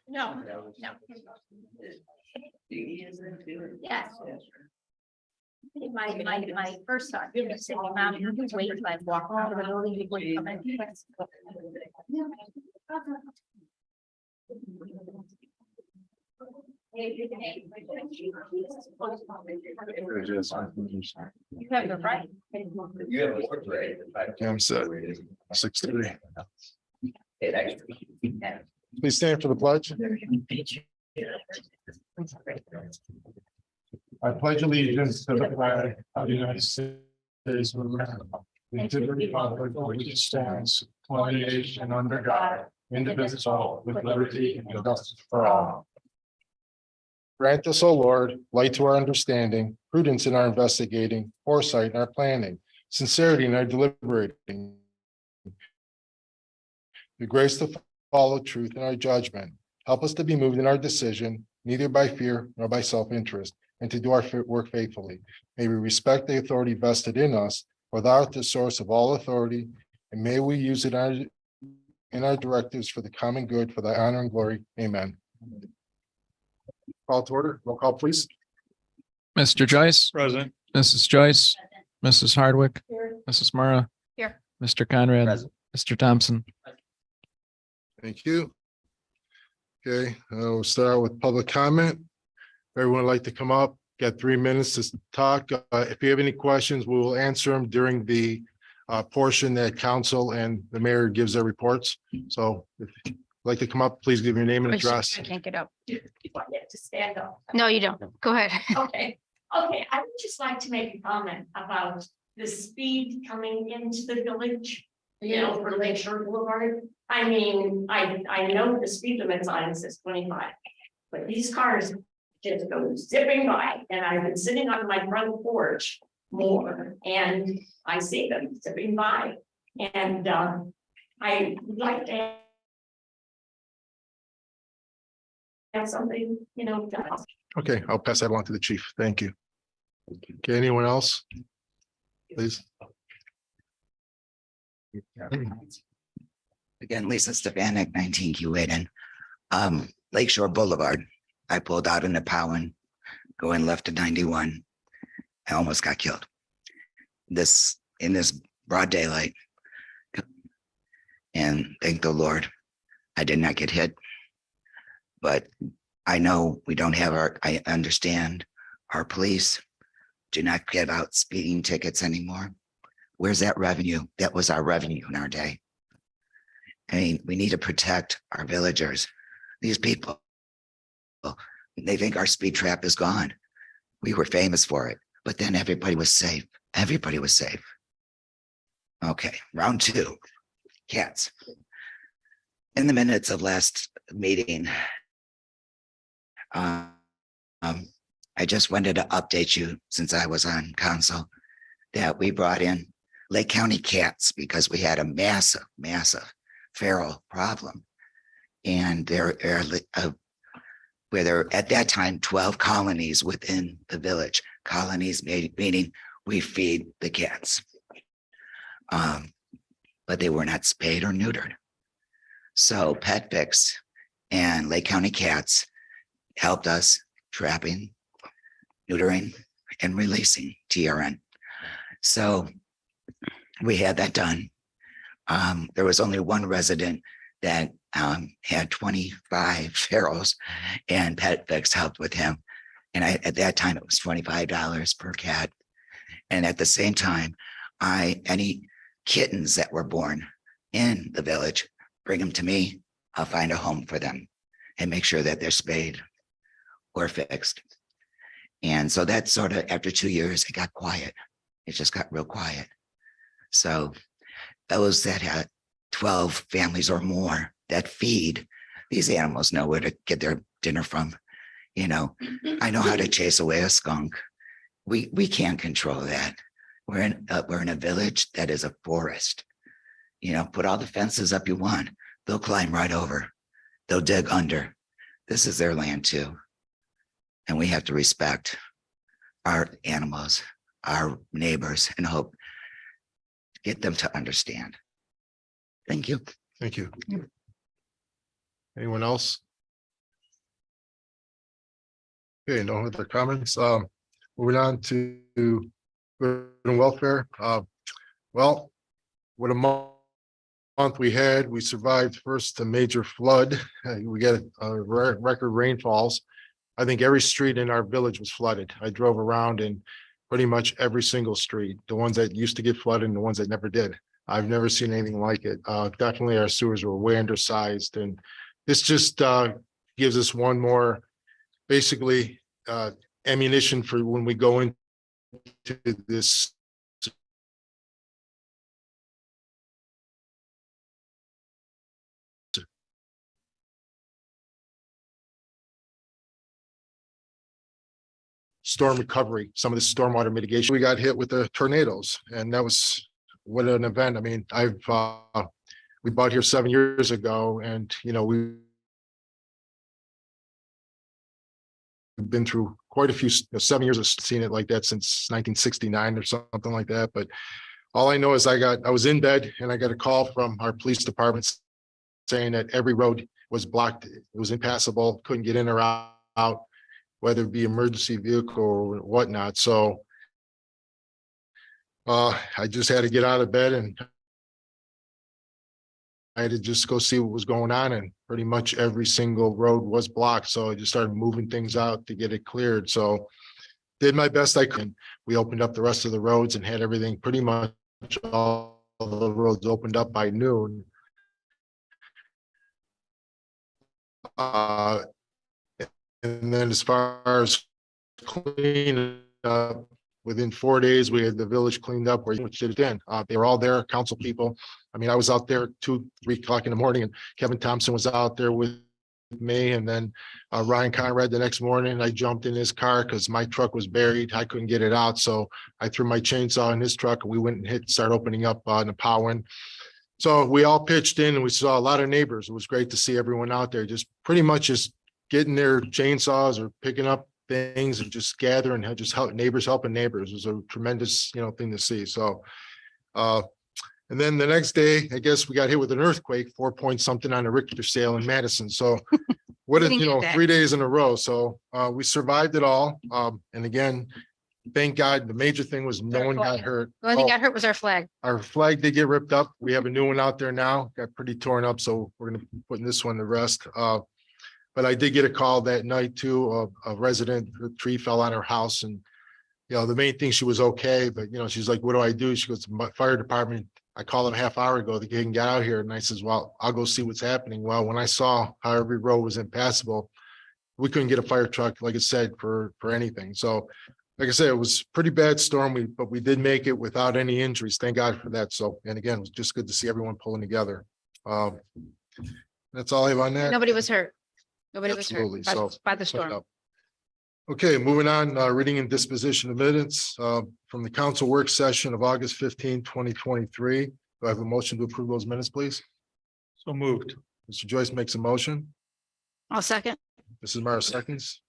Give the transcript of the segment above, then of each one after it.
No, no. Yes. My first thought, city mom, you can wait till I walk out of the building before you come in. You have the right. I'm set. 6:30. Please stand for the pledge. I pledge allegiance to the flag of the United States of America and to the republic for which it stands, one nation under God, indivisible, with liberty and justice for all. Grant us, O Lord, light to our understanding, prudence in our investigating, foresight in our planning, sincerity in our deliberating, the grace to follow truth in our judgment. Help us to be moved in our decision, neither by fear nor by self-interest, and to do our work faithfully. May we respect the authority vested in us, for thou art the source of all authority, and may we use it in our directives for the common good, for thy honor and glory. Amen. Call to order. Roll call, please. Mr. Joyce, Present. Mrs. Joyce, Mrs. Hardwick, Here. Mrs. Murrah. Here. Mr. Conrad, Present. Mr. Thompson. Thank you. Okay, we'll start out with public comment. Everyone would like to come up, got 3 minutes to talk. If you have any questions, we will answer them during the portion that council and the mayor gives their reports. So if you'd like to come up, please give your name and address. I can't get up. You have to stand up. No, you don't. Go ahead. Okay, I would just like to make a comment about the speed coming into the village, for Lakeshore Boulevard. I mean, I know the speed limit sign says 25, but these cars just go zipping by, and I've been sitting on my front porch more, and I see them zipping by. And I would like to have something, done. Okay, I'll pass that along to the chief. Thank you. Okay, anyone else? Please. Again, Lisa Stefanik, 19 Keewaydin. Lakeshore Boulevard. I pulled out into Powen, going left to 91. I almost got killed. In this broad daylight. And thank the Lord, I did not get hit. But I know we don't have I understand our police do not give out speeding tickets anymore. Where's that revenue? That was our revenue in our day. I mean, we need to protect our villagers. These people, they think our speed trap is gone. We were famous for it, but then everybody was safe. Everybody was safe. Okay, round 2, cats. In the minutes of last meeting, I just wanted to update you, since I was on council, that we brought in Lake County cats because we had a massive feral problem. And there are at that time 12 colonies within the village. Colonies meaning we feed the cats. But they were not spayed or neutered. So Pet Fix and Lake County Cats helped us trapping, neutering, and releasing TRN. So we had that done. There was only one resident that had 25 ferals, and Pet Fix helped with him. And at that time, it was $25 per cat. And at the same time, any kittens that were born in the village, bring them to me. I'll find a home for them and make sure that they're spayed or fixed. And so that sort of, after 2 years, it got quiet. It just got real quiet. So those that had 12 families or more that feed, these animals know where to get their dinner from. I know how to chase away a skunk. We can't control that. We're in a village that is a forest. Put all the fences up you want. They'll climb right over. They'll dig under. This is their land too. And we have to respect our animals, our neighbors, and hope get them to understand. Thank you. Thank you. Anyone else? Okay, no other comments. Moving on to good and welfare. Well, what a month we had. We survived first a major flood. We got record rainfalls. I think every street in our village was flooded. I drove around in pretty much every single street, the ones that used to get flooded and the ones that never did. I've never seen anything like it. Definitely our sewers were way undersized, and this just gives us one more basically ammunition for when we go into this storm recovery, some of the stormwater mitigation. We got hit with the tornadoes, and that was what an event. I mean, we bought here 7 years ago, and we've been through quite a few. 7 years of seeing it like that since 1969 or something like that. But all I know is I was in bed and I got a call from our police department saying that every road was blocked. It was impassable, couldn't get in or out, whether it be emergency vehicle or whatnot. So I just had to get out of bed and I had to just go see what was going on, and pretty much every single road was blocked. So I just started moving things out to get it cleared. So did my best I could. We opened up the rest of the roads and had everything pretty much all the roads opened up by noon. And then as far as cleaning up, within 4 days, we had the village cleaned up, which did it again. They were all there, council people. I mean, I was out there 2, 3 o'clock in the morning, and Kevin Thompson was out there with me. And then Ryan Conrad the next morning, I jumped in his car because my truck was buried. I couldn't get it out. So I threw my chainsaw in his truck and we went and started opening up Napowan. So we all pitched in and we saw a lot of neighbors. It was great to see everyone out there, just pretty much just getting their chainsaws or picking up things and just gathering and just help neighbors helping neighbors. It was a tremendous, thing to see. So, and then the next day, I guess we got hit with an earthquake, 4 point something on a Richter scale in Madison. So what Didn't is, get that. 3 days in a row. So we survived it all. And again, thank God, the major thing was no one got hurt. The only thing got hurt was our flag. Our flag did get ripped up. We have a new one out there now, got pretty torn up. So we're going to be putting this one to rest. But I did get a call that night too, a resident, her tree fell on her house, and the main thing, she was okay, but she's like, what do I do? She goes, my fire department. I called them a half hour ago. They can get out here. And I says, well, I'll go see what's happening. Well, when I saw how every road was impassable, we couldn't get a fire truck, like I said, for anything. So like I said, it was pretty bad storm, but we did make it without any injuries. Thank God for that. So, and again, it was just good to see everyone pulling together. That's all I have on that. Nobody was hurt. Nobody was hurt Absolutely. So, by the storm. Okay, moving on, reading and disposition of minutes from the council work session of August 15, 2023. Do I have a motion to approve those minutes, please? So moved. Mr. Joyce makes a motion. I'll second. Mrs. Mara seconds.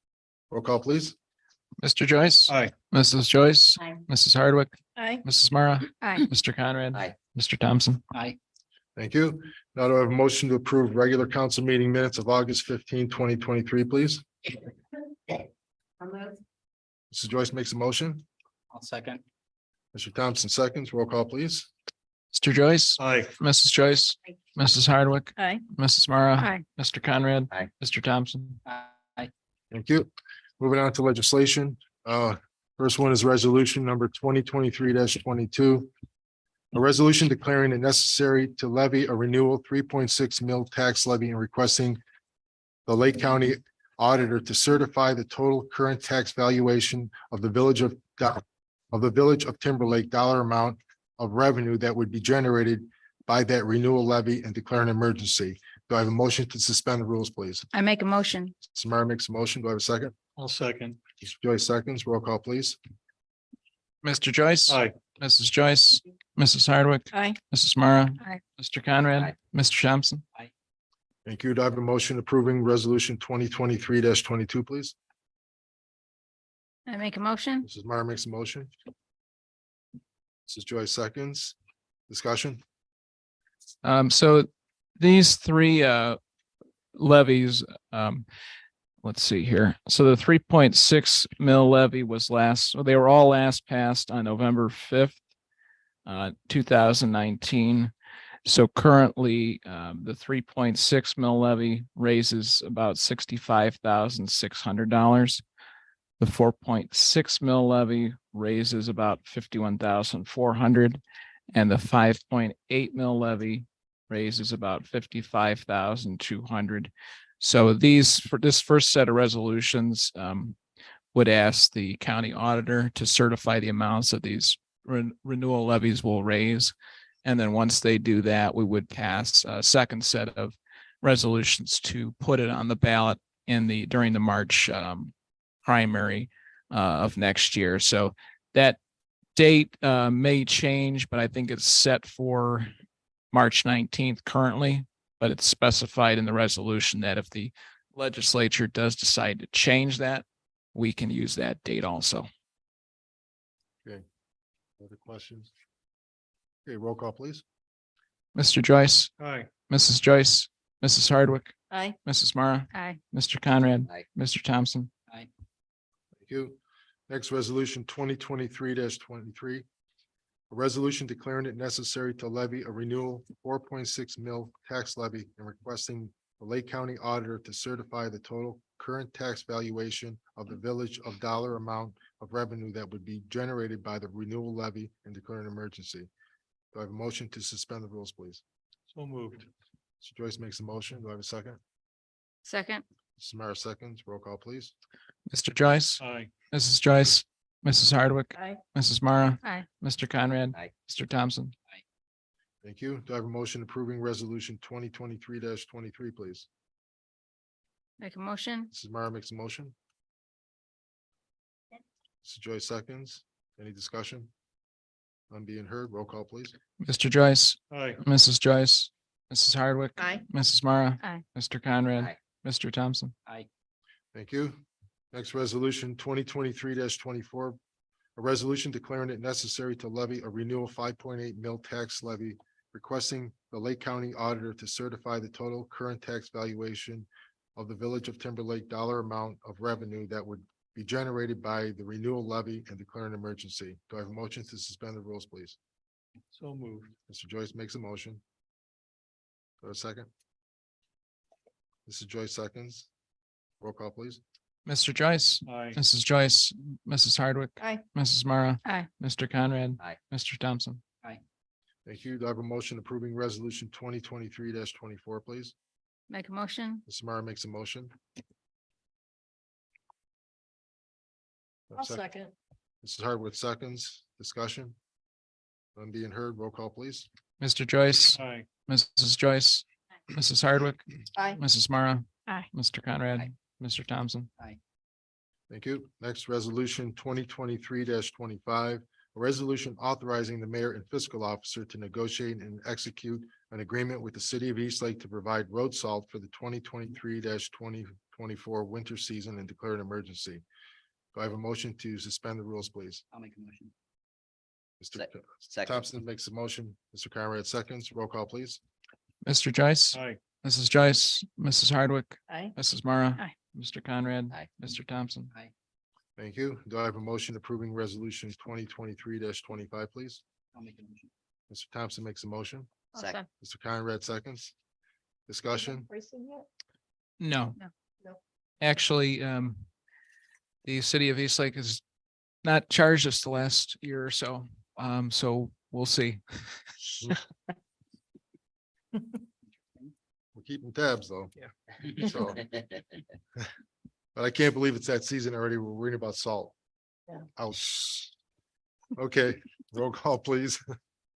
Roll call, please. Mr. Joyce. Aye. Mrs. Joyce. Aye. Mrs. Hardwick. Aye. Mrs. Mara. Aye. Mr. Conrad. Aye. Mr. Thompson. Aye. Thank you. Now do I have a motion to approve regular council meeting minutes of August 15, 2023, please? Mrs. Joyce makes a motion. I'll second. Mr. Thompson seconds. Roll call, please. Mr. Joyce. Aye. Mrs. Joyce. Aye. Mrs. Hardwick. Aye. Mrs. Mara. Aye. Mr. Conrad. Aye. Mr. Thompson. Thank you. Moving on to legislation. First one is resolution number 2023-22. A resolution declaring it necessary to levy a renewal 3.6 mil tax levy and requesting the Lake County auditor to certify the total current tax valuation of the village of Timberlake dollar amount of revenue that would be generated by that renewal levy and declare an emergency. Do I have a motion to suspend the rules, please? I make a motion. Samara makes a motion. Do I have a second? I'll second. Mr. Joyce seconds. Roll call, please. Mr. Joyce. Aye. Mrs. Joyce. Mrs. Hardwick. Aye. Mrs. Mara. Aye. Mr. Conrad. Aye. Mr. Thompson. Thank you. Do I have a motion approving resolution 2023-22, please? I make a motion. Mrs. Mara makes a motion. Mrs. Joyce seconds. Discussion. So these three levies let's see here. So the 3.6 mil levy was they were all last passed on November 5th, 2019. So currently, the 3.6 mil levy raises about $65,600. The 4.6 mil levy raises about $51,400, and the 5.8 mil levy raises about $55,200. So for this first set of resolutions, would ask the county auditor to certify the amounts that these renewal levies will raise. And then once they do that, we would pass a second set of resolutions to put it on the ballot during the March primary of next year. So that date may change, but I think it's set for March 19th currently, but it's specified in the resolution that if the legislature does decide to change that, we can use that date also. Okay. Other questions? Okay, roll call, please. Mr. Joyce, Aye. Mrs. Joyce, Mrs. Hardwick, Aye. Mrs. Mara, Aye. Mr. Conrad, Aye. Mr. Thompson. Thank you. Next resolution 2023-23. A resolution declaring it necessary to levy a renewal 4.6 mil tax levy and requesting the Lake County Auditor to certify the total current tax valuation of the village of dollar amount of revenue that would be generated by the renewal levy and declare an emergency. Do I have a motion to suspend the rules, please? So moved. Mr. Joyce makes a motion. Do I have a second? Second. Mrs. Mara seconds. Roll call, please. Mr. Joyce, Aye. Mrs. Joyce, Mrs. Hardwick, Aye. Mrs. Mara, Aye. Mr. Conrad, Aye. Mr. Thompson. Thank you. Do I have a motion approving resolution 2023-23, please? Make a motion. Mrs. Mara makes a motion. Mrs. Joyce seconds. Any discussion? None being heard. Roll call, please. Mr. Joyce, Aye. Mrs. Joyce, Mrs. Hardwick, Aye. Mrs. Mara, Aye. Mr. Conrad, Aye. Mr. Thompson. Thank you. Next resolution 2023-24. A resolution declaring it necessary to levy a renewal 5.8 mil tax levy, requesting the Lake County Auditor to certify the total current tax valuation of the village of Timberlake dollar amount of revenue that would be generated by the renewal levy and declare an emergency. Do I have a motion to suspend the rules, please? So moved. Mr. Joyce makes a motion. Do I have a second? Mrs. Joyce seconds. Roll call, please. Mr. Joyce, Aye. Mrs. Joyce, Mrs. Hardwick, Aye. Mrs. Mara, Aye. Mr. Conrad, Aye. Mr. Thompson. Thank you. Do I have a motion approving resolution 2023-24, please? Make a motion. Mrs. Mara makes a motion. second. Mrs. Hardwood seconds. Discussion. None being heard. Roll call, please. Mr. Joyce, Aye. Mrs. Joyce, Mrs. Hardwick, Aye. Mrs. Mara, Aye. Mr. Conrad, Aye. Mr. Thompson. Thank you. Next resolution 2023-25. A resolution authorizing the mayor and fiscal officer to negotiate and execute an agreement with the city of Eastlake to provide road salt for the 2023-2024 winter season and declare an emergency. Do I have a motion to suspend the rules, please? I'll make a motion. Mr. Second. Thompson makes a motion. Mr. Conrad seconds. Roll call, please. Mr. Joyce, Aye. Mrs. Joyce, Mrs. Hardwick, Aye. Mrs. Mara, Aye. Mr. Conrad, Aye. Mr. Thompson. Thank you. Do I have a motion approving resolution 2023-25, please? I'll make a motion. Mr. Thompson makes a motion. Second. Mr. Conrad seconds. Discussion. No. No. No. Actually, the city of Eastlake has not charged us the last year or so. So we'll see. We're keeping tabs, though. Yeah. So, but I can't believe it's that season already. We're worrying about salt. Yeah. Ouch. Okay, roll call, please.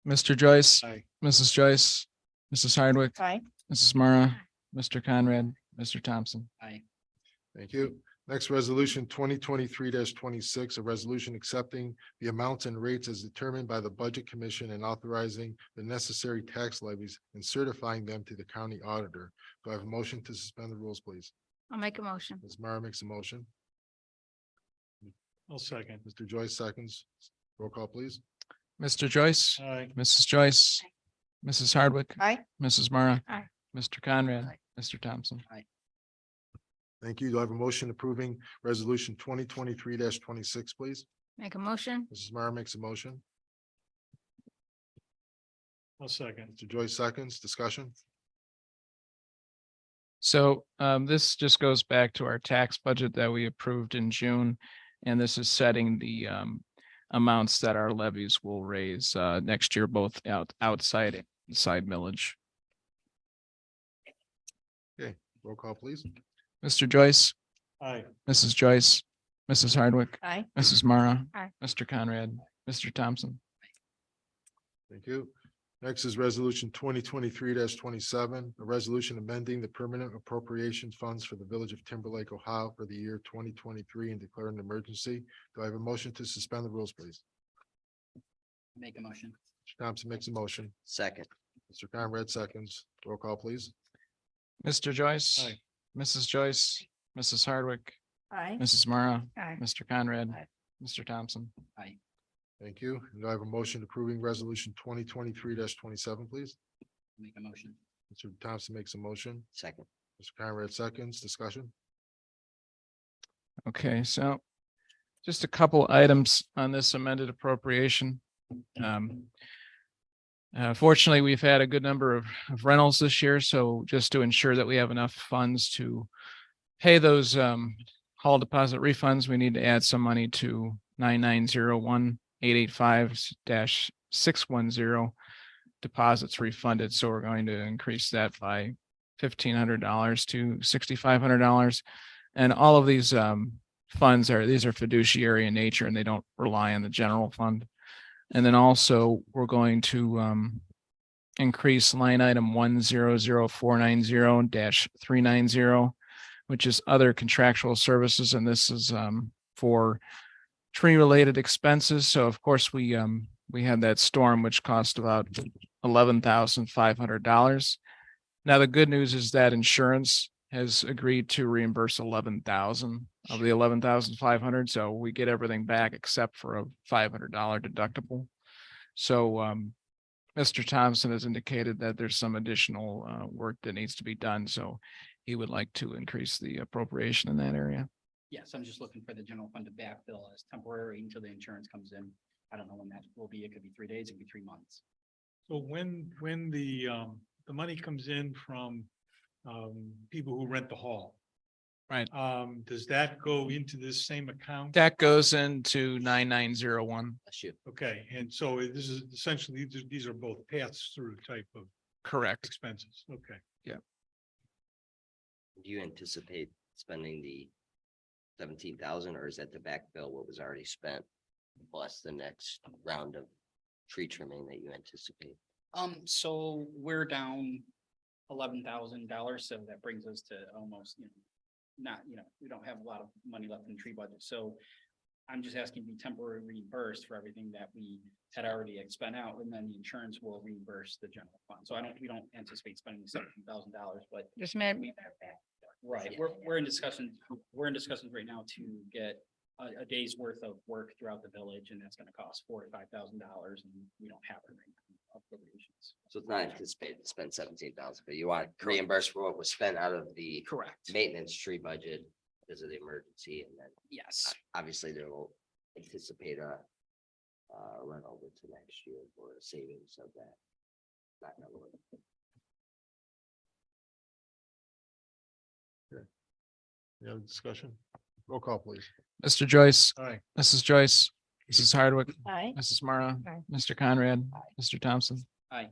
Mr. Joyce, Aye. Mrs. Joyce, Mrs. Hardwick, Aye. Mrs. Mara, Mr. Conrad, Mr. Thompson. Thank you. Next resolution 2023-26, a resolution accepting the amounts and rates as determined by the Budget Commission and authorizing the necessary tax levies and certifying them to the county auditor. Do I have a motion to suspend the rules, please? I'll make a motion. Ms. Mara makes a motion. I'll second. Mr. Joyce seconds. Roll call, please. Mr. Joyce, Aye. Mrs. Joyce, Mrs. Hardwick, Aye. Mrs. Mara, Aye. Mr. Conrad, Aye. Mr. Thompson. Thank you. Do I have a motion approving resolution 2023-26, please? Make a motion? Mrs. Mara makes a motion. I'll second. Mr. Joyce seconds. Discussion. So this just goes back to our tax budget that we approved in June. And this is setting the amounts that our levies will raise next year, both outside and inside millage. Roll call, please. Mr. Joyce, Aye. Mrs. Joyce, Mrs. Hardwick, Aye. Mrs. Mara. Aye. Mr. Conrad, Mr. Thompson. Thank you. Next is resolution 2023-27, a resolution amending the permanent appropriations funds for the village of Timberlake, Ohio for the year 2023 and declaring an emergency. Do I have a motion to suspend the rules, please? Make a motion. Mr. Thompson makes a motion. Second. Mr. Conrad seconds. Roll call, please. Mr. Joyce, Aye. Mrs. Joyce, Mrs. Hardwick, Aye. Mrs. Mara, Aye. Mr. Conrad, Aye. Mr. Thompson. Aye. Thank you. And do I have a motion approving resolution 2023-27, please? Make a motion. Mr. Thompson makes a motion. Second. Mr. Conrad seconds. Discussion. Okay, so just a couple items on this amended appropriation. Fortunately, we've had a good number of rentals this year, so just to ensure that we have enough funds to pay those hall deposit refunds, we need to add some money to 9901-885-610 deposits refunded. So we're going to increase that by $1,500 to $6,500. And all of these funds these are fiduciary in nature and they don't rely on the general fund. And then also we're going to increase line item 100490-390, which is other contractual services. And this is for tree related expenses. So of course we had that storm, which cost about $11,500. Now, the good news is that insurance has agreed to reimburse 11,000 of the 11,500. So we get everything back except for a $500 deductible. So Mr. Thompson has indicated that there's some additional work that needs to be done. So he would like to increase the appropriation in that area. Yes, I'm just looking for the general fund to backfill as temporary until the insurance comes in. I don't know when that will be. It could be 3 days, it could be 3 months. So when the money comes in from people who rent the hall. Right. Does that go into this same account? That goes into 9901. Bless you. Okay, and so this is essentially, these are both pass through type of Correct. expenses. Okay. Do you anticipate spending the 17,000, or is that to backfill what was already spent? Plus the next round of tree trimming that you anticipate? So we're down $11,000, so that brings us to almost, we don't have a lot of money left in the tree budget, so I'm just asking to be temporarily reimbursed for everything that we had already spent out, and then the insurance will reimburse the general fund. So we don't anticipate spending $17,000, but Just made, right, we're in discussions right now to get a day's worth of work throughout the village, and that's gonna cost $4,000 to $5,000, and we don't have it right now. Appropriations. So it's not anticipated to spend 17,000, but you want reimbursed for what was spent out of the Correct. maintenance tree budget because of the emergency, and then Yes. obviously they will anticipate a run over to next year for a savings of that. Not gonna work. You have a discussion? Roll call, please. Mr. Joyce, Aye. Mrs. Joyce, Mrs. Hardwick, aye. Mrs. Mara, Aye. Mr. Conrad, Mr. Thompson. Aye.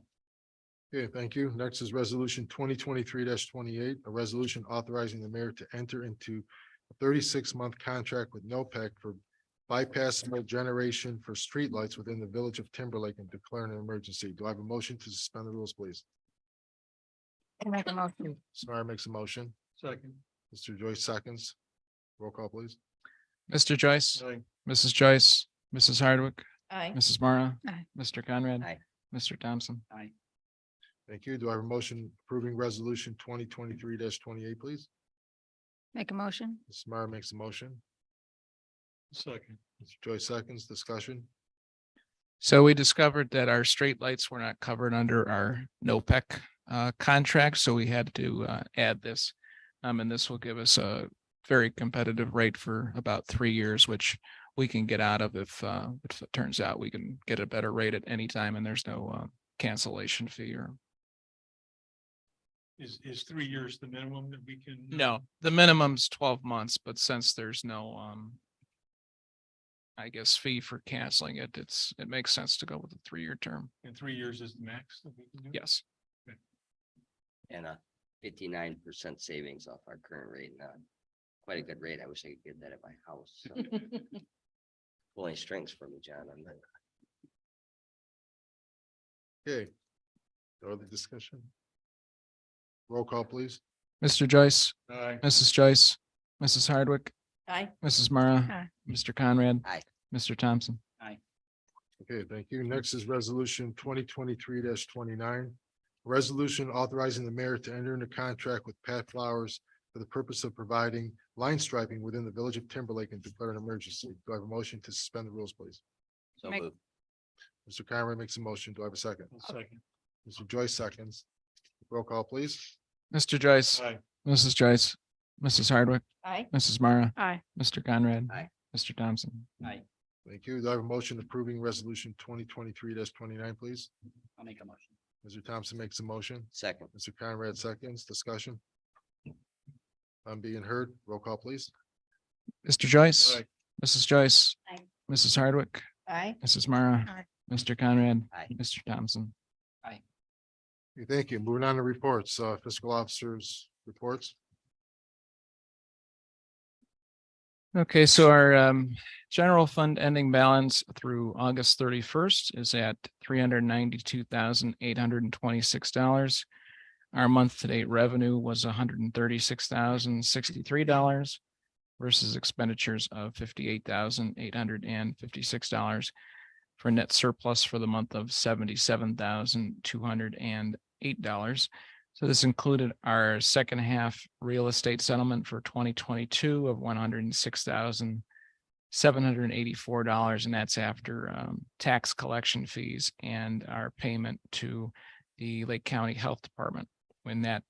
Okay, thank you. Next is resolution 2023-28, a resolution authorizing the mayor to enter into a 36-month contract with NOPEC for bypassable generation for streetlights within the village of Timberlake and declaring an emergency. Do I have a motion to suspend the rules, please? Make a motion. Samara makes a motion. Second. Mr. Joyce seconds. Roll call, please. Mr. Joyce, Aye. Mrs. Joyce, Mrs. Hardwick, Aye. Mrs. Mara, Aye. Mr. Conrad, Aye. Mr. Thompson. Aye. Thank you. Do I have a motion approving resolution 2023-28, please? Make a motion. Ms. Samara makes a motion. Second. Mr. Joyce seconds. Discussion. So we discovered that our street lights were not covered under our NOPEC contract, so we had to add this. And this will give us a very competitive rate for about 3 years, which we can get out of if it turns out we can get a better rate at any time and there's no cancellation fee or. Is 3 years the minimum that we can? No, the minimum's 12 months, but since there's no I guess fee for canceling it, it makes sense to go with a 3-year term. And 3 years is the max that we can do? Yes. And a 59% savings off our current rate. Now, quite a good rate. I wish I could get that at my house. So. Pulling strings for me, John. I'm not. Okay. No other discussion? Roll call, please. Mr. Joyce, Aye. Mrs. Joyce, Mrs. Hardwick, Aye. Mrs. Mara, Aye. Mr. Conrad. Aye. Mr. Thompson. Okay, thank you. Next is resolution 2023-29. Resolution authorizing the mayor to enter into contract with Pat Flowers for the purpose of providing line striping within the village of Timberlake and declare an emergency. Do I have a motion to suspend the rules, please? So Make- moved. Mr. Conrad makes a motion. Do I have a second? Second. Mr. Joyce seconds. Roll call, please. Mr. Joyce, Aye. Mrs. Joyce, Mrs. Hardwick, Aye. Mrs. Mara, Aye. Mr. Conrad. Aye. Mr. Thompson. Thank you. Do I have a motion approving resolution 2023-29, please? I'll make a motion. Mr. Thompson makes a motion. Second. Mr. Conrad seconds. Discussion. I'm being heard. Roll call, please. Mr. Joyce, Aye. Mrs. Joyce, Aye. Mrs. Hardwick, Aye. Mrs. Mara, Aye. Mr. Conrad, Aye. Mr. Thompson. Okay, thank you. Moving on to reports, fiscal officers reports. Okay, so our general fund ending balance through August 31st is at $392,826. Our month-to-date revenue was $136,063 versus expenditures of $58,856 for net surplus for the month of $77,208. So this included our second half real estate settlement for 2022 of $106,784, and that's after tax collection fees and our payment to the Lake County Health Department. When that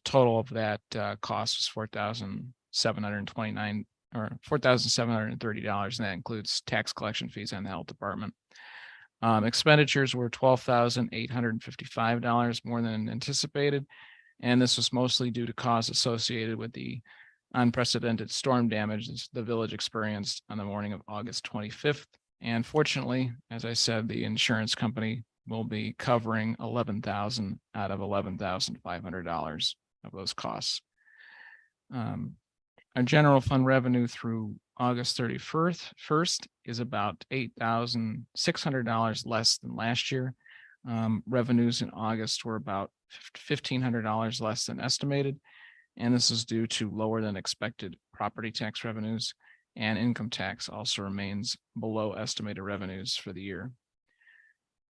total of that cost was $4,729 or $4,730, and that includes tax collection fees and the health department. Expenditures were $12,855 more than anticipated, and this was mostly due to costs associated with the unprecedented storm damage the village experienced on the morning of August 25th. And fortunately, as I said, the insurance company will be covering $11,000 out of $11,500 of those costs. Our general fund revenue through August 31st is about $8,600 less than last year. Revenues in August were about $1,500 less than estimated, and this is due to lower than expected property tax revenues, and income tax also remains below estimated revenues for the year.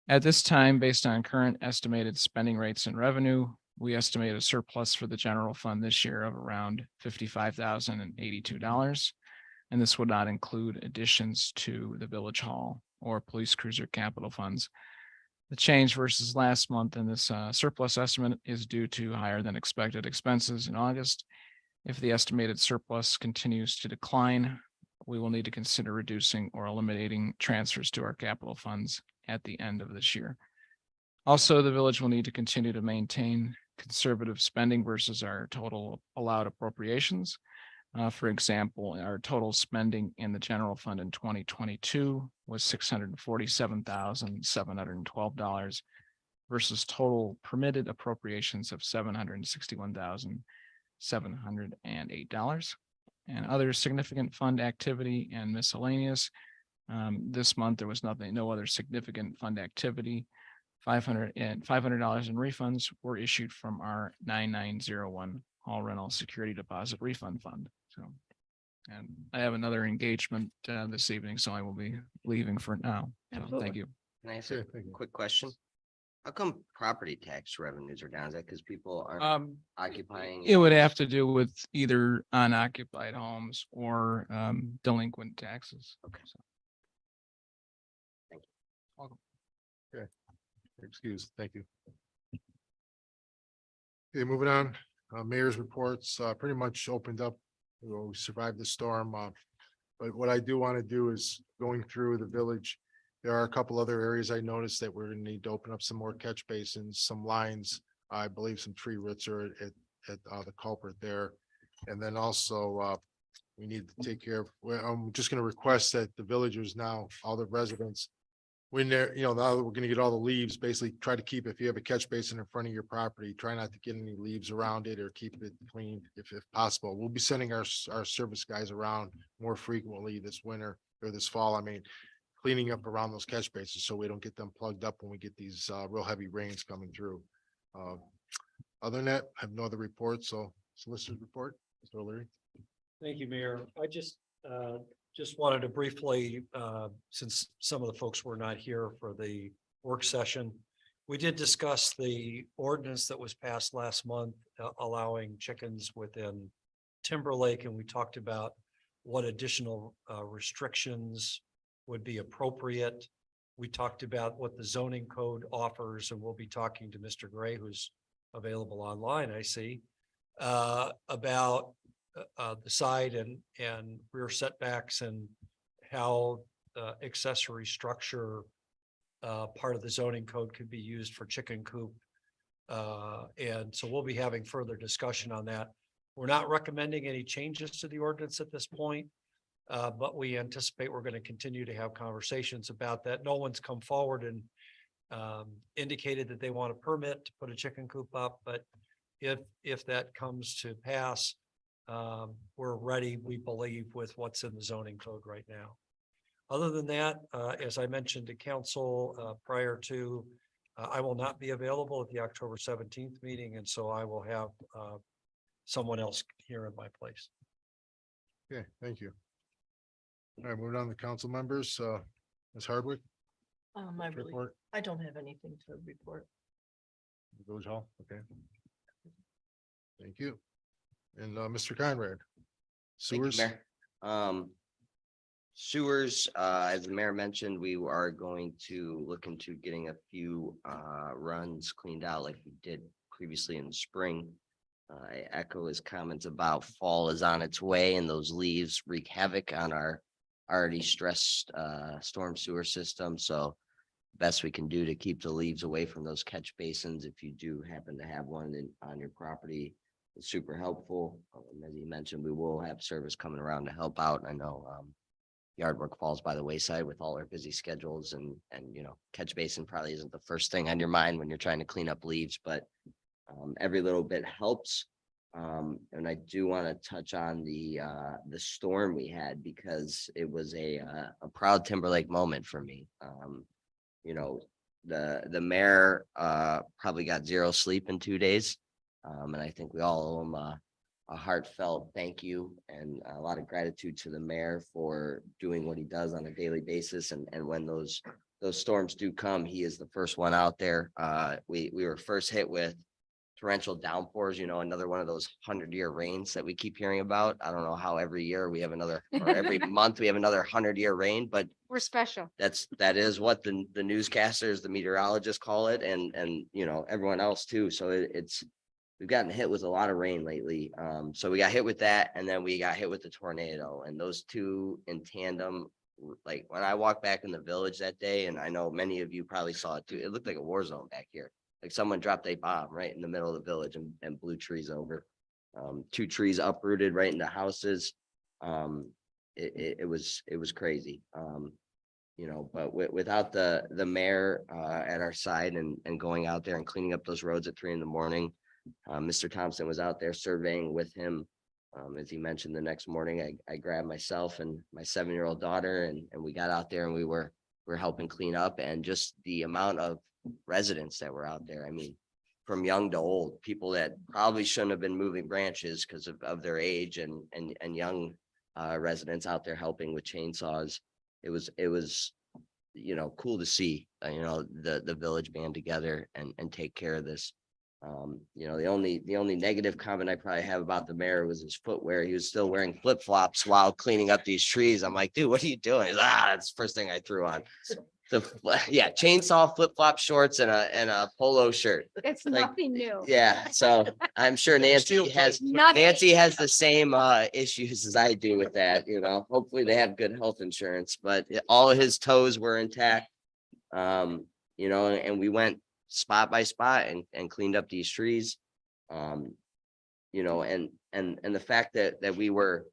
At this time, based on current estimated spending rates and revenue, we estimate a surplus for the general fund this year of around $55,082. And this would not include additions to the village hall or police cruiser capital funds. The change versus last month in this surplus estimate is due to higher than expected expenses in August. If the estimated surplus continues to decline, we will need to consider reducing or eliminating transfers to our capital funds at the end of this year. Also, the village will need to continue to maintain conservative spending versus our total allowed appropriations. For example, our total spending in the general fund in 2022 was $647,712 versus total permitted appropriations of $761,708. And other significant fund activity and miscellaneous. This month, there was no other significant fund activity. $500 in refunds were issued from our 9901 hall rental security deposit refund fund. So, and I have another engagement this evening, so I will be leaving for now. So, thank you. Can I ask Okay, a thank you. quick question? How come property tax revenues are down? Is that because people aren't occupying? It would have to do with either unoccupied homes or delinquent taxes. Okay. So, Thank you. Welcome. Excuse, thank you. Okay, moving on, mayor's reports, pretty much opened up We survived the storm. But what I do want to do is going through the village. There are a couple other areas I noticed that we're gonna need to open up some more catch basins, some lines. I believe some tree roots are at the culprit there. And then also, we need to take care of, well, I'm just gonna request that the villagers now, all the residents. When they're, now that we're gonna get all the leaves, basically try to keep, if you have a catch basin in front of your property, try not to get any leaves around it or keep it clean if possible. We'll be sending our service guys around more frequently this winter or this fall. I mean, cleaning up around those catch basins so we don't get them plugged up when we get these real heavy rains coming through. Other than that, I have no other reports, so solicitor's report, Mr. O'Leary. Thank you, Mayor. I just wanted to briefly, since some of the folks were not here for the work session, we did discuss the ordinance that was passed last month, allowing chickens within Timberlake, and we talked about what additional restrictions would be appropriate. We talked about what the zoning code offers, and we'll be talking to Mr. Gray, who's available online, I see, about the side and rear setbacks and how accessory structure part of the zoning code could be used for chicken coop. And so we'll be having further discussion on that. We're not recommending any changes to the ordinance at this point, but we anticipate we're going to continue to have conversations about that. No one's come forward and indicated that they want a permit to put a chicken coop up, but if that comes to pass, we're ready, we believe, with what's in the zoning code right now. Other than that, as I mentioned to council prior to, I will not be available at the October 17th meeting, and so I will have someone else here in my place. Okay, thank you. All right, moving on to council members, Ms. Hardwick. Report, I don't have anything to report. Village Hall, okay. Thank you. And Mr. Conrad. Thank you, Sewers. Mayor. Sewers, as the mayor mentioned, we are going to look into getting a few runs cleaned out like we did previously in the spring. I echo his comments about fall is on its way and those leaves wreak havoc on our already stressed storm sewer system. So best we can do to keep the leaves away from those catch basins. If you do happen to have one on your property, it's super helpful. As you mentioned, we will have service coming around to help out. I know yard work falls by the wayside with all our busy schedules and catch basin probably isn't the first thing on your mind when you're trying to clean up leaves, but every little bit helps. And I do want to touch on the storm we had because it was a proud Timberlake moment for me. The mayor probably got zero sleep in 2 days. And I think we all owe him a heartfelt thank you and a lot of gratitude to the mayor for doing what he does on a daily basis. And when those storms do come, he is the first one out there. We were first hit with torrential downpours, another one of those 100-year rains that we keep hearing about. I don't know how every year we have another, or every month we have another 100-year rain, but We're special. that is what the newscasters, the meteorologists call it, and everyone else too. So we've gotten hit with a lot of rain lately. So we got hit with that, and then we got hit with the tornado, and those two in tandem. Like when I walked back in the village that day, and I know many of you probably saw it too, it looked like a war zone back here. Like someone dropped a bomb right in the middle of the village and blew trees over. 2 trees uprooted right into houses. It was crazy. But without the mayor at our side and going out there and cleaning up those roads at 3 a.m. Mr. Thompson was out there surveying with him. As he mentioned, the next morning, I grabbed myself and my 7-year-old daughter and we got out there and we were helping clean up, and just the amount of residents that were out there. I mean, from young to old, people that probably shouldn't have been moving branches because of their age, and young residents out there helping with chainsaws. It was cool to see the village band together and take care of this. The only negative comment I probably have about the mayor was his footwear. He was still wearing flip-flops while cleaning up these trees. I'm like, dude, what are you doing? That's the first thing I threw on. Yeah, chainsaw, flip-flop shorts and a polo shirt. It's Like, nothing new. Yeah, so I'm sure Nancy has Nothing. the same issues as I do with that, you know. Hopefully they have good health insurance, but all of his toes were intact. You know, and we went spot by spot and cleaned up these trees. You know, and the fact that we were,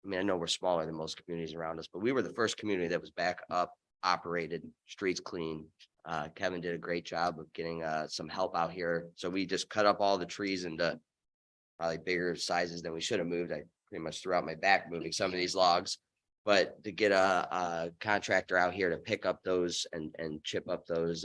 I mean, I know we're smaller than most communities around us, but we were the first community that was back up, operated, streets clean. Kevin did a great job of getting some help out here. So we just cut up all the trees into probably bigger sizes than we should have moved. I pretty much threw out my back moving some of these logs. But to get a contractor out here to pick up those and chip up those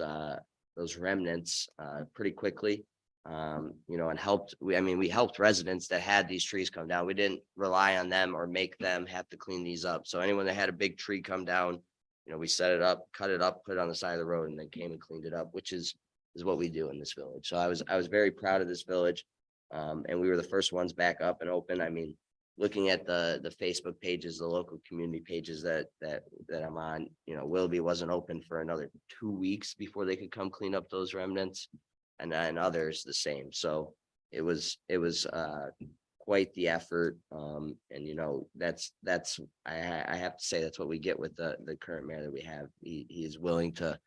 remnants pretty quickly. You know, and we helped residents that had these trees come down. We didn't rely on them or make them have to clean these up. So anyone that had a big tree come down, you know, we set it up, cut it up, put it on the side of the road, and then came and cleaned it up, which is what we do in this village. So I was very proud of this village. And we were the first ones back up and open. I mean, looking at the Facebook pages, the local community pages that I'm on, you know, Willoughby wasn't open for another 2 weeks before they could come clean up those remnants, and others the same. So it was quite the effort. And you know, that's I have to say that's what we get with the current mayor that we have. He is willing to,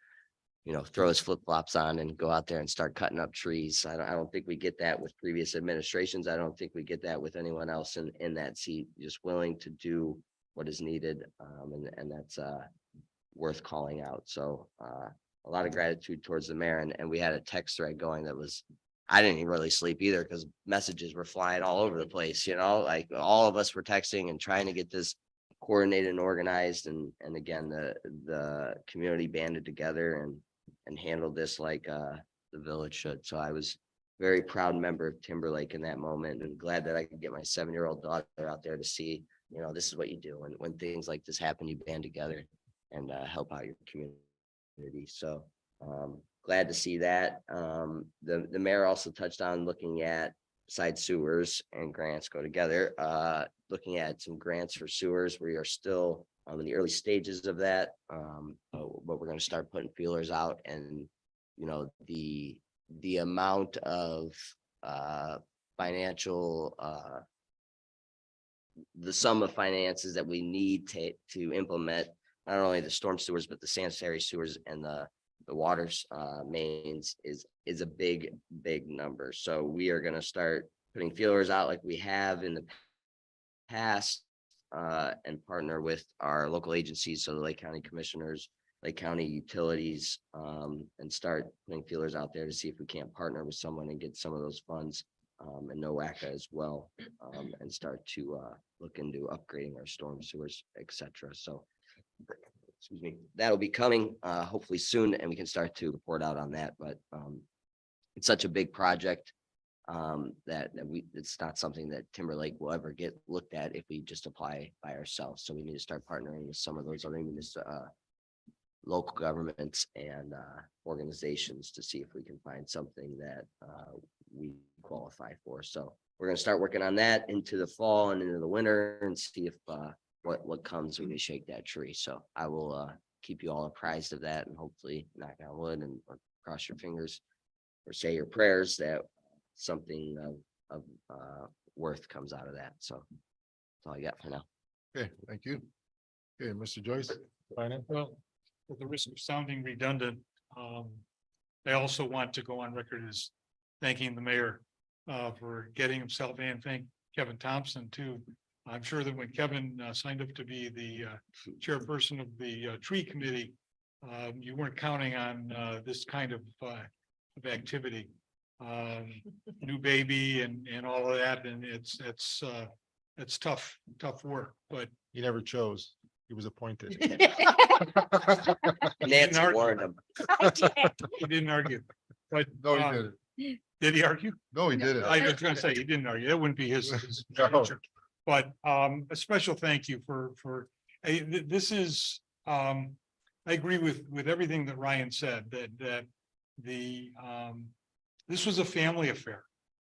you know, throw his flip-flops on and go out there and start cutting up trees. I don't think we get that with previous administrations. I don't think we get that with anyone else in that seat, just willing to do what is needed. And that's worth calling out. So a lot of gratitude towards the mayor, and we had a text thread going that was, I didn't even really sleep either because messages were flying all over the place, you know, like all of us were texting and trying to get this coordinated and organized. And again, the community banded together and handled this like the village should. So I was very proud member of Timberlake in that moment, and glad that I could get my 7-year-old daughter out there to see, you know, this is what you do when things like this happen. You band together and help out your community. So glad to see that. The mayor also touched on looking at, besides sewers and grants go together, looking at some grants for sewers. We are still in the early stages of that, but we're going to start putting feelers out. And you know, the amount of financial the sum of finances that we need to implement not only the storm sewers but the sanitary sewers and the waters mains is a big number. So we are going to start putting feelers out like we have in the past, and partner with our local agencies, so the Lake County Commissioners, Lake County Utilities, and start putting feelers out there to see if we can't partner with someone and get some of those funds, and NOACA as well, and start to look into upgrading our storm sewers, etc. So excuse me, that'll be coming hopefully soon, and we can start to report out on that. But it's such a big project that it's not something that Timberlake will ever get looked at if we just apply by ourselves. So we need to start partnering with some of those other local governments and organizations to see if we can find something that we qualify for. So we're going to start working on that into the fall and into the winter and see if what comes when we shake that tree. So I will keep you all apprised of that, and hopefully, knock on wood and or cross your fingers or say your prayers that something of worth comes out of that. So that's all I got for now. Okay, thank you. Okay, Mr. Joyce, finance. Well, at the risk of sounding redundant, I also want to go on record as thanking the mayor for getting himself in. Thank Kevin Thompson too. I'm sure that when Kevin signed up to be the chairperson of the tree committee, you weren't counting on this kind of activity. New baby and all of that, and it's tough work, but He never chose. He was appointed. Nancy argue. warned him. he didn't argue. But No, he didn't. did he argue? No, he didn't. I was gonna say he didn't argue. That wouldn't be his No. nature. But a special thank you for this is I agree with everything that Ryan said, that the this was a family affair.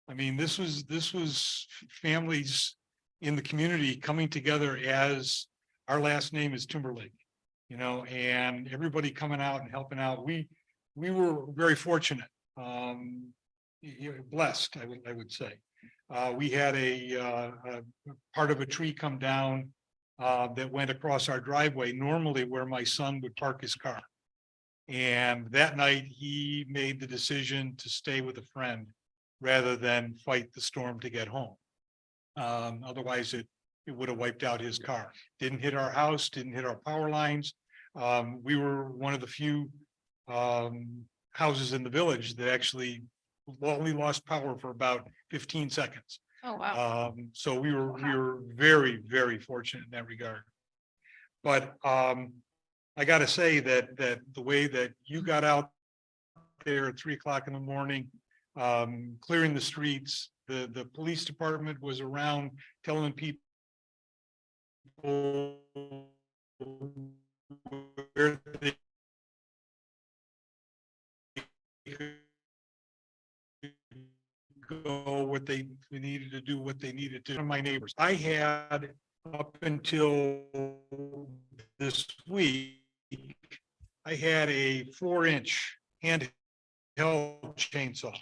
I mean, this was families in the community coming together as our last name is Timberlake. you know, and everybody coming out and helping out. We were very fortunate, blessed, I would say. We had a part of a tree come down that went across our driveway, normally where my son would park his car. And that night, he made the decision to stay with a friend rather than fight the storm to get home. Otherwise, it would have wiped out his car. Didn't hit our house, didn't hit our power lines. We were one of the few houses in the village that actually only lost power for about 15 seconds. Oh, wow. So we were very, very fortunate in that regard. But I gotta say that the way that you got out there at 3 o'clock in the morning, clearing the streets, the police department was around telling people where they go, what they needed to do, what they needed to. My neighbors, I had up until this week, I had a 4-inch handheld chainsaw.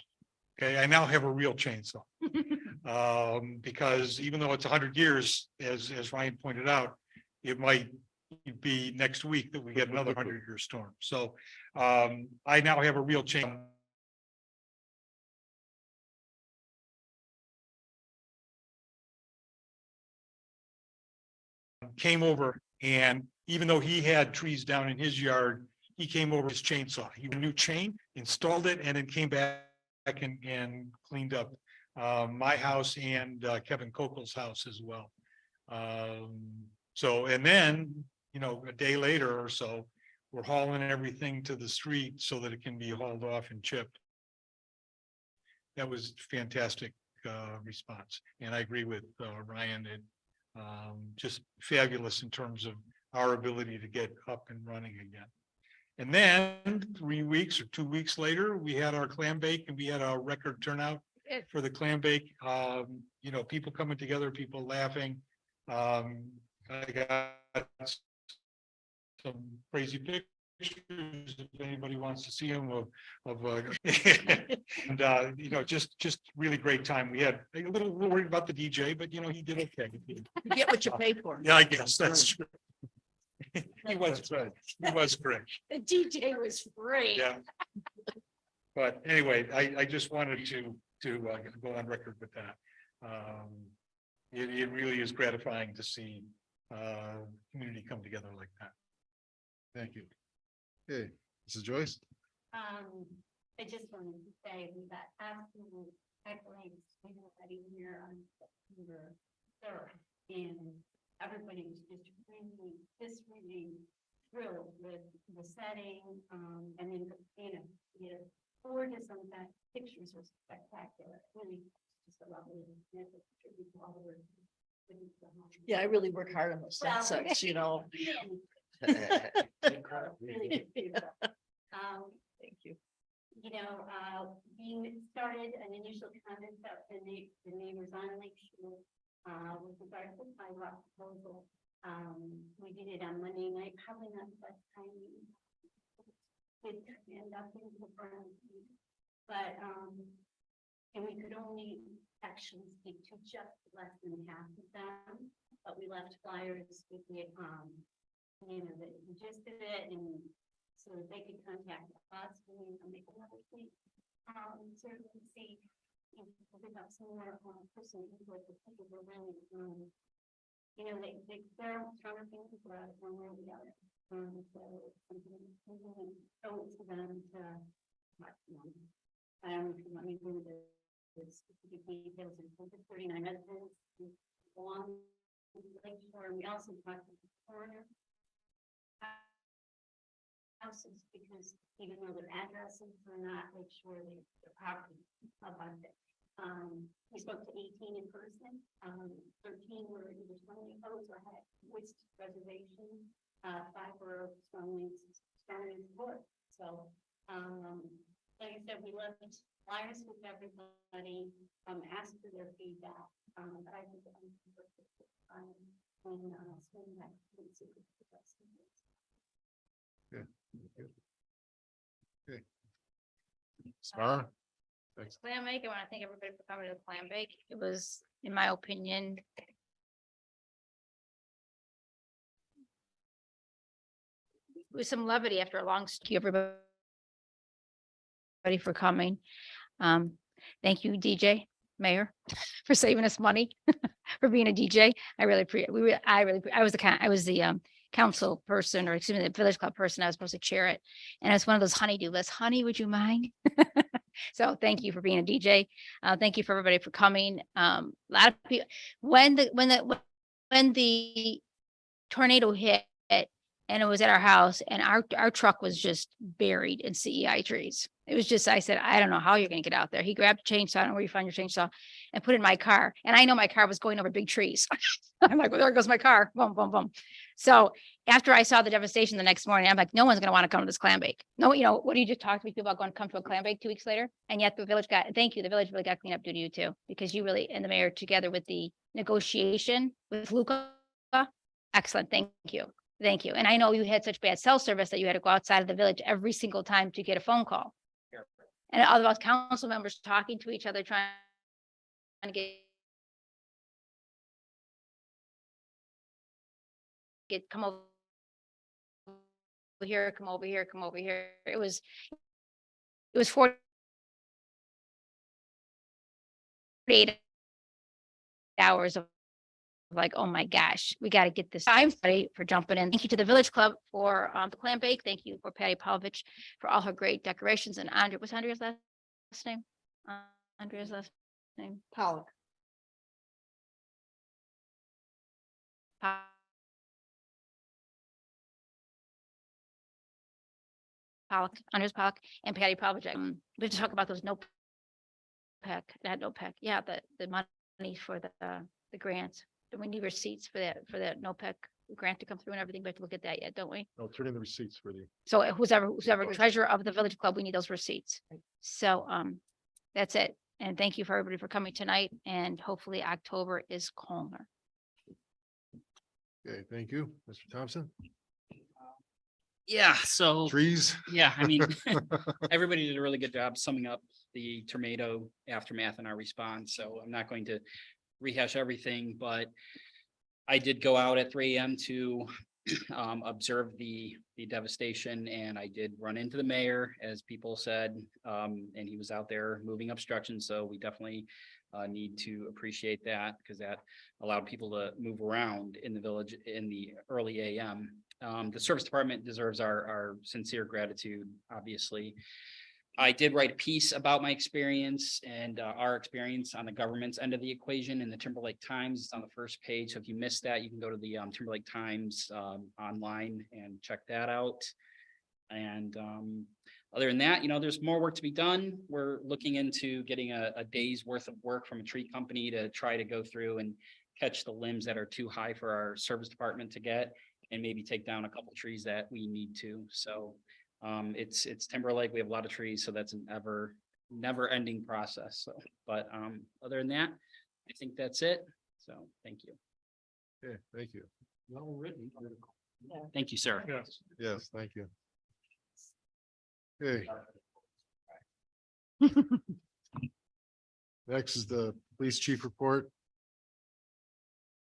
Okay, I now have a real chainsaw. Because even though it's 100 years, as Ryan pointed out, it might be next week that we get another 100-year storm. So I now have a real chain. Came over, and even though he had trees down in his yard, he came over his chainsaw. He had a new chain, installed it, and then came back and cleaned up my house and Kevin Kokel's house as well. So, and then, you know, a day later or so, we're hauling everything to the street so that it can be hauled off and chipped. That was fantastic response. And I agree with Ryan, and just fabulous in terms of our ability to get up and running again. And then 3 weeks or 2 weeks later, we had our clam bake, and we had a record turnout for the clam bake. You know, people coming together, people laughing. I got some crazy pictures if anybody wants to see them of and you know, just really great time. We had a little worried about the DJ, but you know, he did okay. You get what you pay for. Yeah, I guess that's true. He was good. He was great. The DJ was great. Yeah. But anyway, I just wanted to go on record with that. It really is gratifying to see community come together like that. Thank you. Okay, Mrs. Joyce? I just wanted to say we got absolute accolades, everybody here on September 3rd, and everybody was just really thrilled with the setting, and then, you know, gorgeous on that, pictures were spectacular, really just a lovely tribute to all the work. Yeah, I really work hard on those Well, sunsets, you know. Really beautiful. Thank you. You know, we started an initial comment about the neighbors on Lake Shore, with regard to the sidewalk proposal. We did it on Monday night, probably not the best timing. It ended up in the burn, but, and we could only actually speak to just less than half of them, but we left flyers with the, you know, the gist of it, and so that they could contact us when we make another thing. Certainly see if we got some more person input, the people were really, you know, they're stronger things for us one way or the other. So it's something we owe it to them to, I don't know if you want me to do the specific details, and 39 residents along Lake Shore. We also talked to the coroner houses, because even though their addresses are not Lake Shore, the property about it. We spoke to 18 in person, 13 were either strongly opposed or had voiced reservation, 5 were strongly support. So, like I said, we left flyers with everybody, asked for their feedback, but I think and swing that. Sarah? Thanks. Clam bake, I want to thank everybody for coming to the clam bake. It was, in my opinion, with some levity after a long, everybody for coming. Thank you, DJ, Mayor, for saving us money, for being a DJ. I really appreciate, I was the council person, or excuse me, the village club person. I was supposed to chair it. And it's one of those honey-do lists. Honey, would you mind? So thank you for being a DJ. Thank you for everybody for coming. A lot of people, when the tornado hit and it was at our house and our truck was just buried in CEI trees. It was just, I said, I don't know how you're gonna get out there. He grabbed a chainsaw, I don't know where you find your chainsaw, and put it in my car. And I know my car was going over big trees. I'm like, well, there goes my car. Boom, boom, boom. So after I saw the devastation the next morning, I'm like, no one's gonna want to come to this clam bake. No, what do you just talk to people about going to come to a clam bake 2 weeks later? And yet the village thank you, the village really got cleaned up due to you too, because you really, and the mayor together with the negotiation with Luca. Excellent, thank you. Thank you. And I know you had such bad cell service that you had to go outside of the village every single time to get a phone call. And all of us council members talking to each other, trying to come over here, come over here, come over here. It was 48 hours of like, oh my gosh, we got to get this. I'm sorry for jumping in. Thank you to the Village Club for the clam bake. Thank you for Patty Pavlovich for all her great decorations. And Andrea, what's Andrea's last name? Andrea's last name? Pollock. Pollock, Andrea's Pollock, and Patty Pavlovich. We have to talk about those yeah, the money for the grants. Do we need receipts for that NOPEC grant to come through and everything? We have to look at that yet, don't we? I'll turn in the receipts for the. So who's ever treasurer of the village club, we need those receipts. So that's it. And thank you for everybody for coming tonight, and hopefully October is calmer. Okay, thank you, Mr. Thompson. Yeah, so, Trees. yeah, I mean, everybody did a really good job summing up the tornado aftermath and our response, so I'm not going to rehash everything, but I did go out at 3 AM to observe the devastation, and I did run into the mayor, as people said, and he was out there moving obstructions, so we definitely need to appreciate that, because that allowed people to move around in the village in the early AM. The service department deserves our sincere gratitude, obviously. I did write a piece about my experience and our experience on the government's end of the equation in the Timberlake Times. It's on the first page. So if you missed that, you can go to the Timberlake Times online and check that out. And other than that, there's more work to be done. We're looking into getting a day's worth of work from a tree company to try to go through and catch the limbs that are too high for our service department to get, and maybe take down a couple trees that we need to. So it's Timberlake. We have a lot of trees, so that's an never ending process. So, but other than that, I think that's it. So thank you. Okay, thank you. Well written. Thank you, sir. Yes. Yes, thank you. Okay. Next is the police chief report.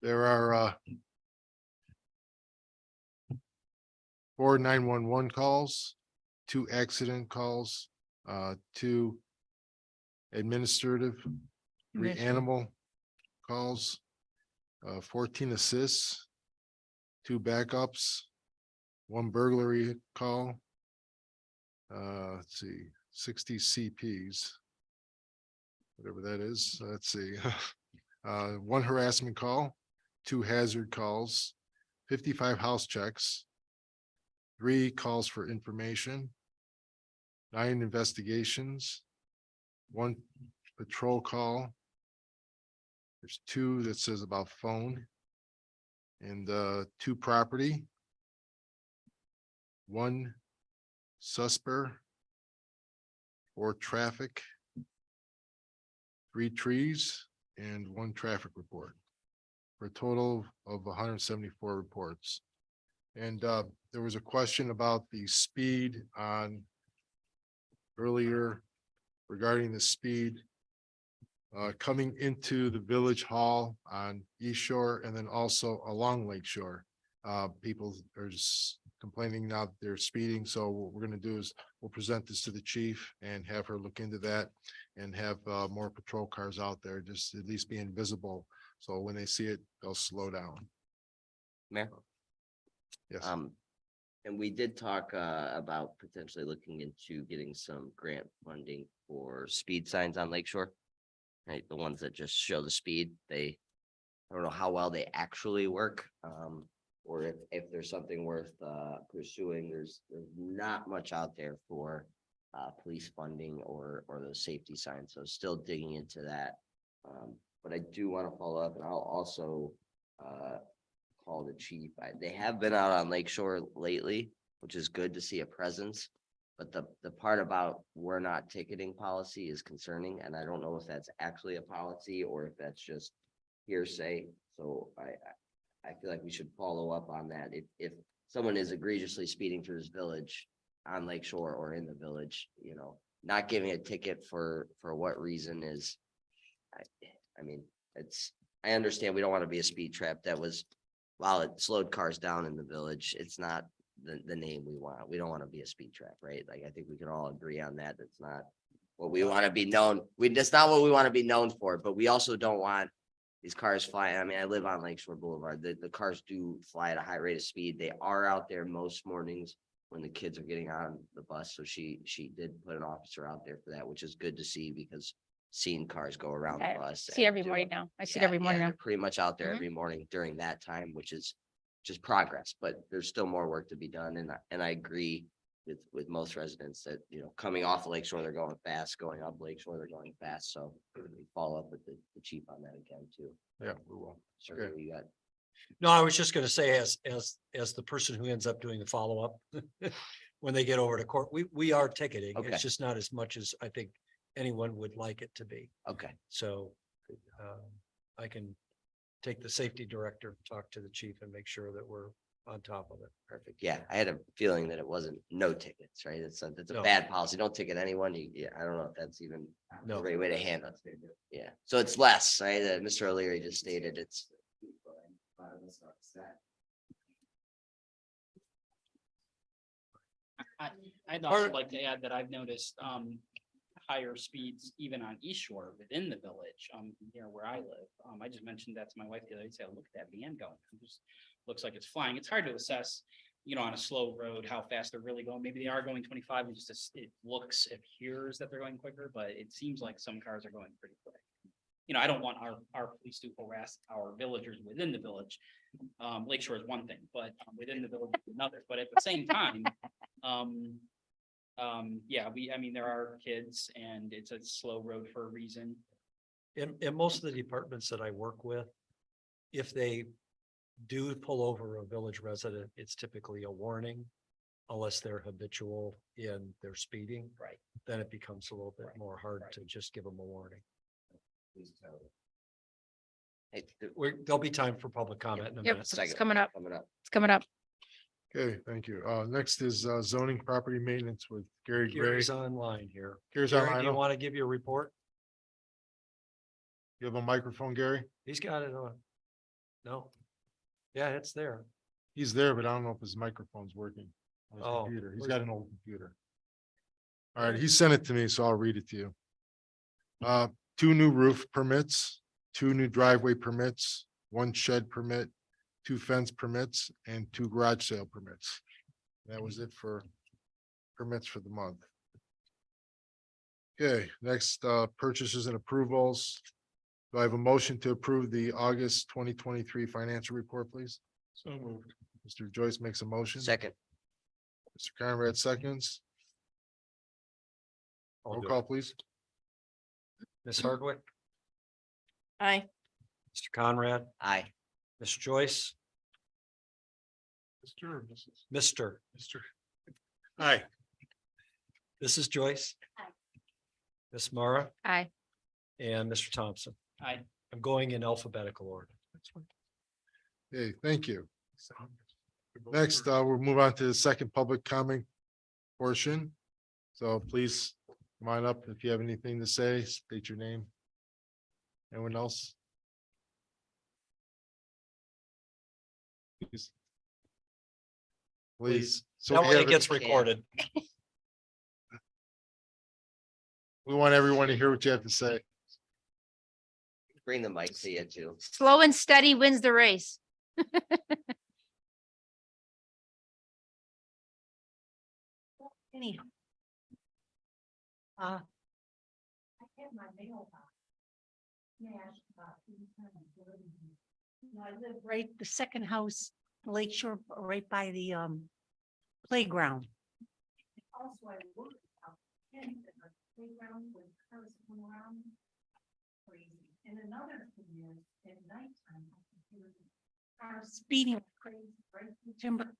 There are 4 911 calls, 2 accident calls, 2 administrative, 3 animal calls, 14 assists, 2 backups, 1 burglary call. Let's see, 60 CPs, whatever that is. Let's see, 1 harassment call, 2 hazard calls, 55 house checks, 3 calls for information, 9 investigations, 1 patrol call. There's 2 that says about phone, and 2 property, 1 suspect, 4 traffic, 3 trees, and 1 traffic report, for a total of 174 reports. And there was a question about the speed on earlier regarding the speed coming into the village hall on East Shore and then also along Lake Shore. People are just complaining now that they're speeding. So what we're gonna do is we'll present this to the chief and have her look into that and have more patrol cars out there, just at least being visible. So when they see it, they'll slow down. Mayor? Yes. And we did talk about potentially looking into getting some grant funding for speed signs on Lake Shore. Right, the ones that just show the speed, I don't know how well they actually work. Or if there's something worth pursuing, there's not much out there for police funding or those safety signs, so still digging into that. But I do want to follow up, and I'll also call the chief. They have been out on Lake Shore lately, which is good to see a presence. But the part about we're not ticketing policy is concerning, and I don't know if that's actually a policy or if that's just hearsay. So I feel like we should follow up on that. If someone is egregiously speeding through this village on Lake Shore or in the village, not giving a ticket for what reason is, I mean, I understand we don't want to be a speed trap. That was, while it slowed cars down in the village, it's not the name we want. We don't want to be a speed trap, right? Like, I think we can all agree on that. That's not what we want to be known. That's not what we want to be known for, but we also don't want these cars flying. I mean, I live on Lakeshore Boulevard. The cars do fly at a high rate of speed. They are out there most mornings when the kids are getting on the bus. So she did put an officer out there for that, which is good to see, because seeing cars go around I the bus. see it every morning now. I see it every morning now. They're pretty much out there Mhm. every morning during that time, which is just progress, but there's still more work to be done. And I agree with most residents that, coming off of Lakeshore, they're going fast, going up Lakeshore, they're going fast. So we follow up with the chief on that again too. Yeah, we will. Sure, Okay. you got. No, I was just gonna say, as the person who ends up doing the follow-up, when they get over to court, we are ticketing. Okay. It's just not as much as I think anyone would like it to be. Okay, So I can take the safety director, talk to the chief and make sure that we're on top of it. perfect. Yeah, I had a feeling that it wasn't no tickets, right? It's a No. bad policy. Don't ticket anyone. I don't know if that's even the No. right way to handle it. Yeah, so it's less, right? Mr. O'Leary just stated it's. I'd also like to add that I've noticed higher speeds even on East Shore within the village, where I live. I just mentioned that to my wife the other day, said, look at that van going. It just looks like it's flying. It's hard to assess, on a slow road, how fast they're really going. Maybe they are going 25 and just it appears that they're going quicker, but it seems like some cars are going pretty quick. I don't want our police to harass our villagers within the village. Lakeshore is one thing, but within the village is another. But at the same time, there are kids and it's a slow road for a reason. In most of the departments that I work with, if they do pull over a village resident, it's typically a warning. Unless they're habitual in their speeding. Right. Then it becomes a little bit more hard Right. to just give them a warning. Hey, There'll be time for public comment in a Yep, minute. it's coming up. Coming up. It's coming up. Okay, thank you. Next is zoning property maintenance with Gary Gray. Gary's online here. Gary's Gary, online. do you want to give your report? You have a microphone, Gary? He's got it on. No? Yeah, it's there. He's there, but I don't know if his microphone's working on his Oh, computer. He's where's- got an old computer. All right, he sent it to me, so I'll read it to you. 2 new roof permits, 2 new driveway permits, 1 shed permit, 2 fence permits, and 2 garage sale permits. That was it for permits for the month. Okay, next, purchases and approvals. Do I have a motion to approve the August 2023 financial report, please? So moved. Mr. Joyce makes a motion. Second, Mr. Conrad seconds. I'll Roll do call, it. please. Ms. Hardwick, Aye. Mr. Conrad, aye. Ms. Joyce, Mr. or Mrs. Mr. Aye. Mrs. Joyce. Aye. Ms. Mara Aye. and Mr. Thompson. Aye. I'm going in alphabetical order. Okay, thank you. Next, we'll move on to the second public comment portion. So please come on up if you have anything to say, state your name. Anyone else? Please. Please. So That we way have it gets Yeah. recorded. we want everyone to hear what you have to say. Bring the mic to you too. Slow and steady wins the race. Anyhow. I had my mailbox smashed about 3 times. I live right, the second house, Lakeshore, right by the playground. Also, I work out in the playground when cars come around. Crazy. And another thing is, at nighttime, I can hear the cars speeding like crazy right through Timberlake.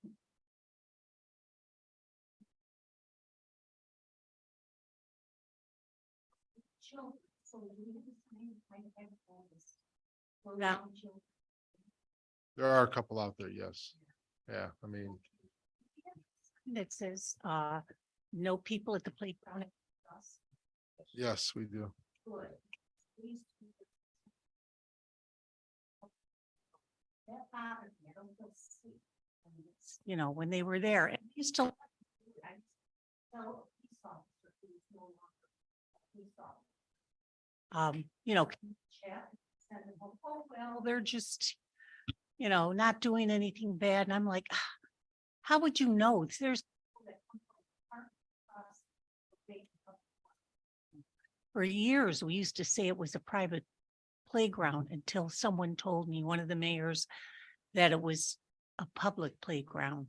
Children, so we have the same kind of apparatus. Slow down children. There are a couple out there, yes. Yeah, I mean, That says, no people at the playground. yes, we do. Good. Please. That bothered me. I don't feel safe. You know, when they were there, and he still. Tell a police officer he was no longer a police officer. You know, chat, send them home, oh, well, they're just, you know, not doing anything bad. And I'm like, how would you know? There's. For years, we used to say it was a private playground until someone told me, one of the mayors, that it was a public playground.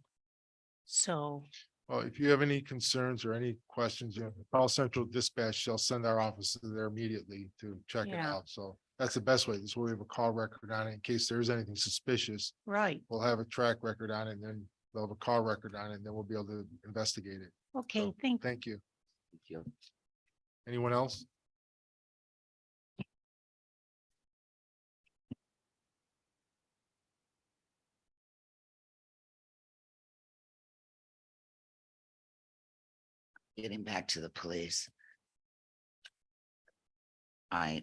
So, Well, if you have any concerns or any questions, you know, call Central Dispatch, shall send our officers there immediately to check it Yeah. out. So that's the best way. This is where we have a call record on it in case there is anything suspicious. right, We'll have a track record on it, and then they'll have a call record on it, and then we'll be able to investigate it. okay, So, thank Thank you. Thank you. Anyone else? Getting back to the police. I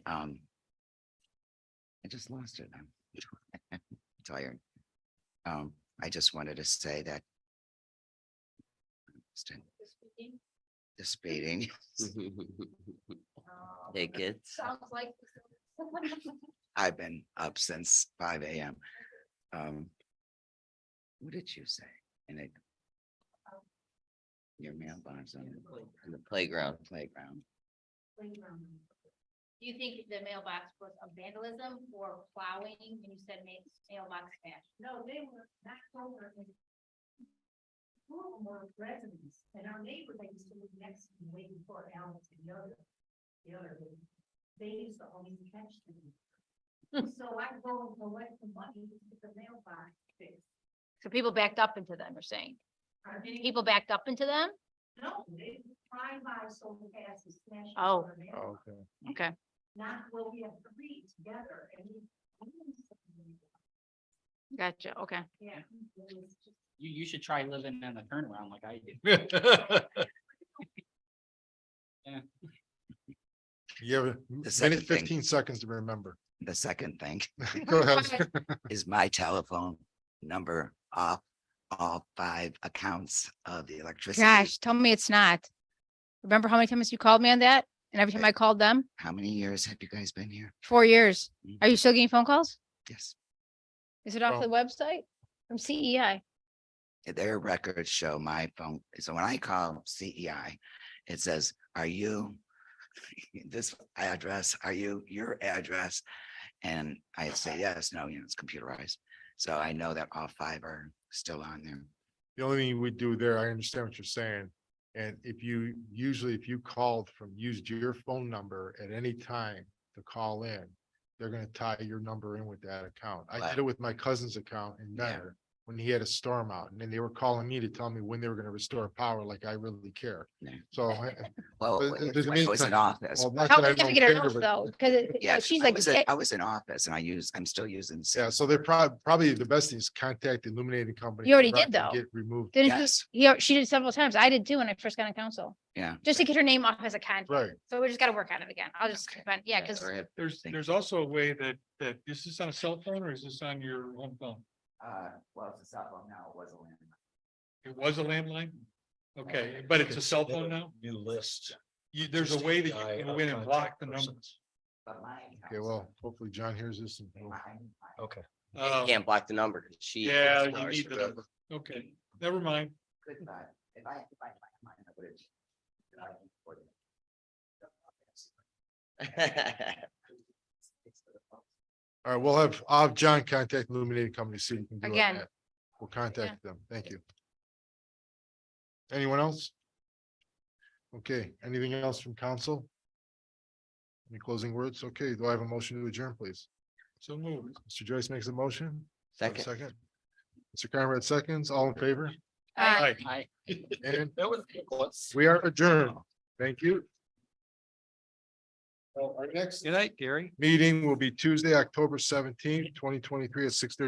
just lost it. I'm tired. I just wanted to say that. The speeding. Hey, kids. Sounds like. I've been up since 5 AM. What did you say? And it. Your mailbox on In the playground. playground. Do you think the mailbox was a vandalism or plowing? And you said mailbox smash. No, they were knocked over and. Two of them were residents, and our neighbor, they used to live next to me, waiting for Alex and the other, they used to always catch them. So I go and collect the money to get the mailbox fixed. So people backed up into them, you're saying? People backed up into them? No, they drive by so fast and smash. Oh. our mailbox. Okay. Okay. Not where we have three together and. Gotcha. Okay. Yeah. You should try living in the turnaround like I do. You have a The second minute, thing. 15 seconds to remember. The second thing Go ahead. is my telephone number off all 5 accounts of the electricity. Gosh, tell me it's not. Remember how many times you called me on that? And every time I called them, How many years have you guys been here? 4 years. Are you still getting phone calls? Yes. Is it off the website from E CEI? Their records show my phone. So when I call CEI, it says, are you this address? Are you your address? And I say, yes, no, it's computerized. So I know that all 5 are still on there. The only thing we do there, I understand what you're saying. And if you, usually if you called used your phone number at any time to call in, they're gonna tie your number in with that account. I Right. did it with my cousin's account in Yeah. Mentor. when he had a storm out, and then they were calling me to tell me when they were gonna restore power, like I really care. Yeah. So. Well, But there's a when I was in meantime- office. well, not How that I we have to don't get it care, off but- though, because Yeah, she's I like, was, I was in office and I'm still using. the same Yeah, so they're probably the best thing is contact the illuminating company. You already direct did, and though. Get removed. didn't Yes. she did several times. I did too when I first got on council, Yeah. just to get her name off as a contact. Right. So we just gotta work on it again. I'll just, Okay. yeah, because Or if- There's also a way that is this on a cell phone or is this on your home phone? Well, it's a cell phone now, it was a landline. It was a landline? Okay, but it's a cell phone now? New list. There's a way that you can go in and block the Contact numbers. But my. Okay, well, hopefully John hears this and. he'll- Okay. Uh, You can't block the number. She. Yeah, you need the number. Okay, never mind. Good thought. If I find mine, I would have. All right, I'll have John contact illuminating company, see if we can do it. Again. We'll contact them. Thank you. Anyone else? Okay, anything else from council? Any closing words? Okay, do I have a motion to adjourn, please? So moved. Mr. Joyce makes a motion. Do I have a Second. Second. Mr. Conrad seconds, all in favor? Aye. And That was close. we are adjourned. Thank you. Our next Good night, Gary. meeting will be Tuesday, October 17th, 2023 at 6:30.